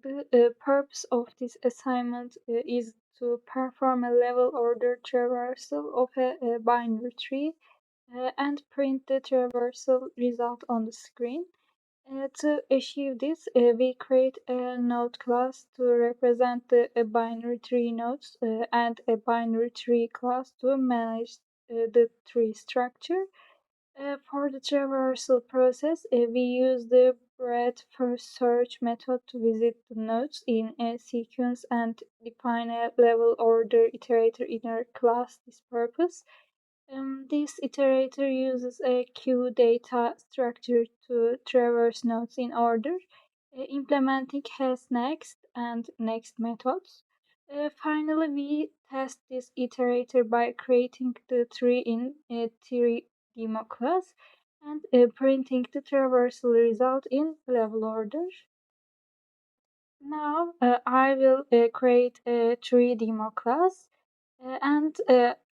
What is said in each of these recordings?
The purpose of this assignment is to perform a level order traversal of a binary tree and print the traversal result on the screen. To achieve this, we create a node class to represent the binary tree nodes and a binary tree class to manage the tree structure. For the traversal process, we use the breadth first search method to visit the nodes in a sequence and define a level order iterator inner class this purpose. This iterator uses a queue data structure to traverse nodes in order, implementing has next and next methods. Finally, we test this iterator by creating the tree in a tree demo class and printing the traversal result in level order. Now I will create a tree demo class and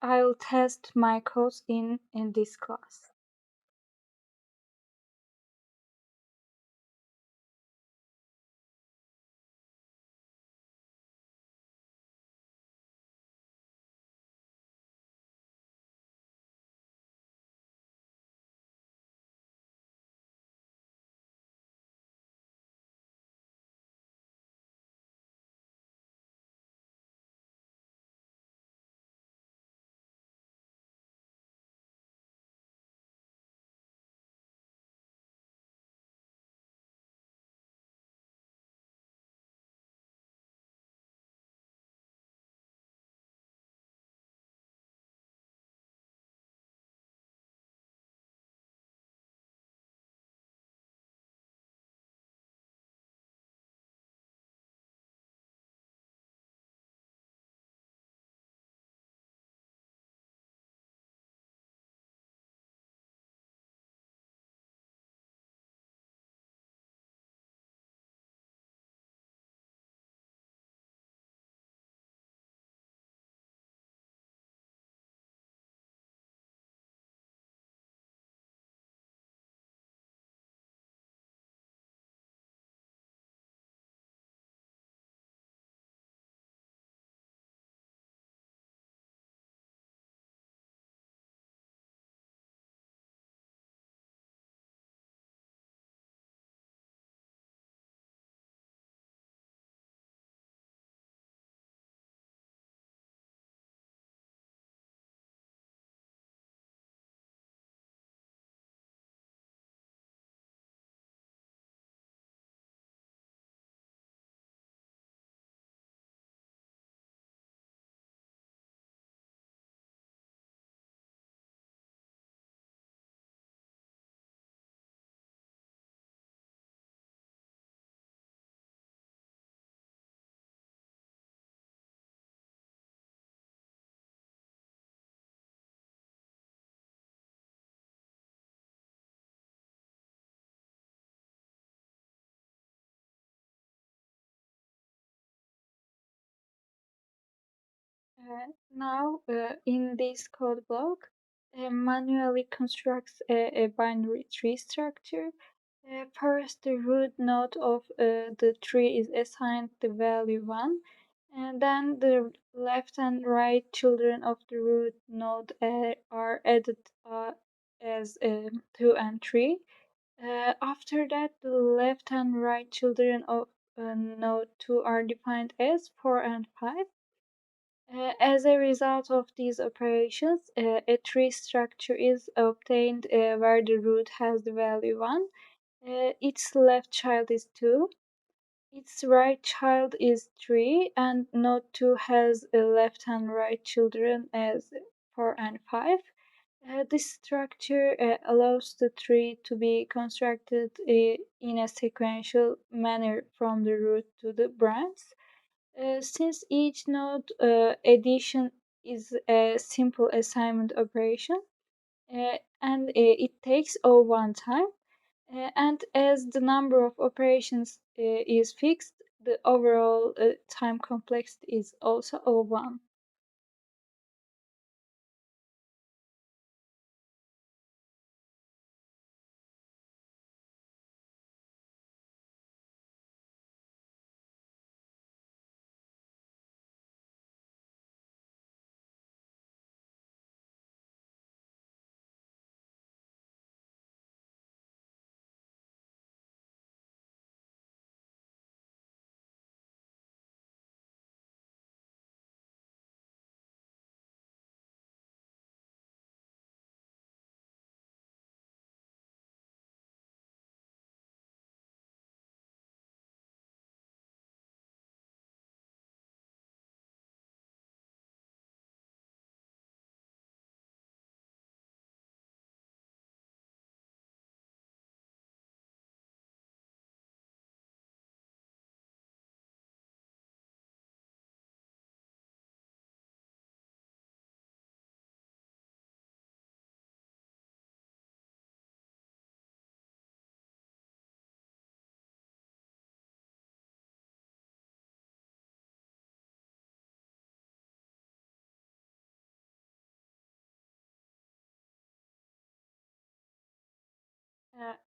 I'll test my codes in this class. Now, in this code block, manually constructs a binary tree structure. First, the root node of the tree is assigned the value 1, and then the left and right children of the root node are added as 2 and 3. After that, the left and right children of node 2 are defined as 4 and 5. As a result of these operations, a tree structure is obtained where the root has the value 1, its left child is 2, its right child is 3, and node 2 has a left and right children as 4 and 5. This structure allows the tree to be constructed in a sequential manner from the root to the branch. Since each node addition is a simple assignment operation and it takes O1 time, and as the number of operations is fixed, the overall time complexity is also O1.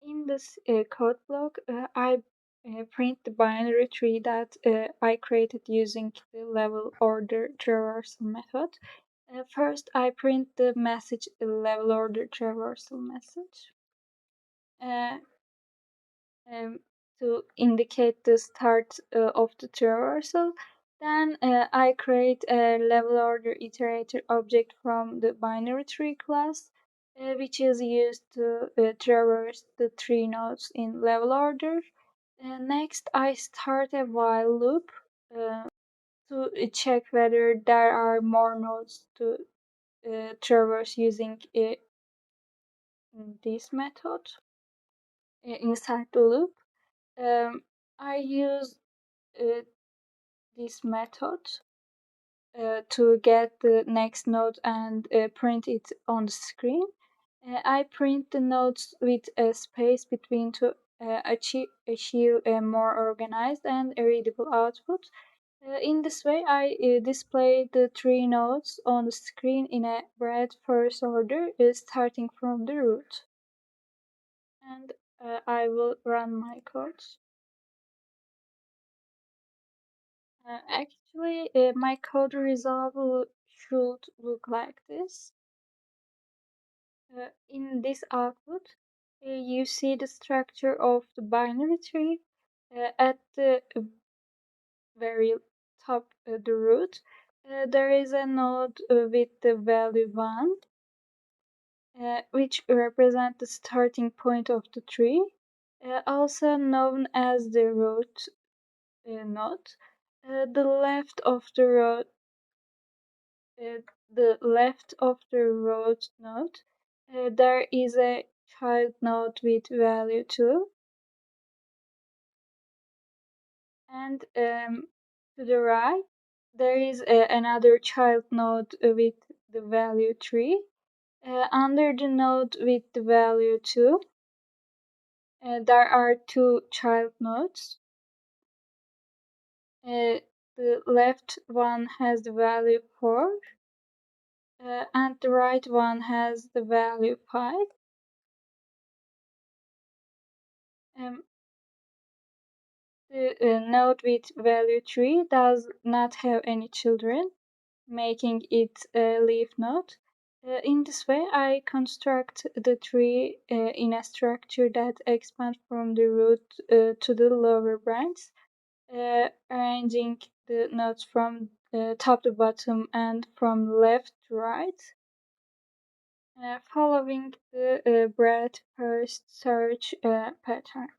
In this code block, I print the binary tree that I created using the level order traversal method. First, I print the message level order traversal message uh, um, to indicate the start of the traversal. Then I create a level order iterator object from the binary tree class, which is used to traverse the tree nodes in level order. Next, I start a while loop to check whether there are more nodes to traverse using this method inside the loop. Um, I use uh, this method to get the next node and print it on the screen. I print the nodes with a space between to achieve a more organized and readable output. In this way, I display the three nodes on the screen in a breadth first order, starting from the root. And I will run my code. Actually, my code result should look like this. In this output, you see the structure of the binary tree. At the very top, the root, there is a node with the value 1, which represents the starting point of the tree, also known as the root node. The left of the road uh, the left of the road node, there is a child node with value 2, and to the right, there is another child node with the value 3. Under the node with the value 2, there are two child nodes. The left one has the value 4, and the right one has the value 5. Um, The node with value 3 does not have any children, making it a leaf node. In this way, I construct the tree in a structure that expands from the root to the lower branch, arranging the nodes from top to bottom and from left to right, following the breadth first search pattern.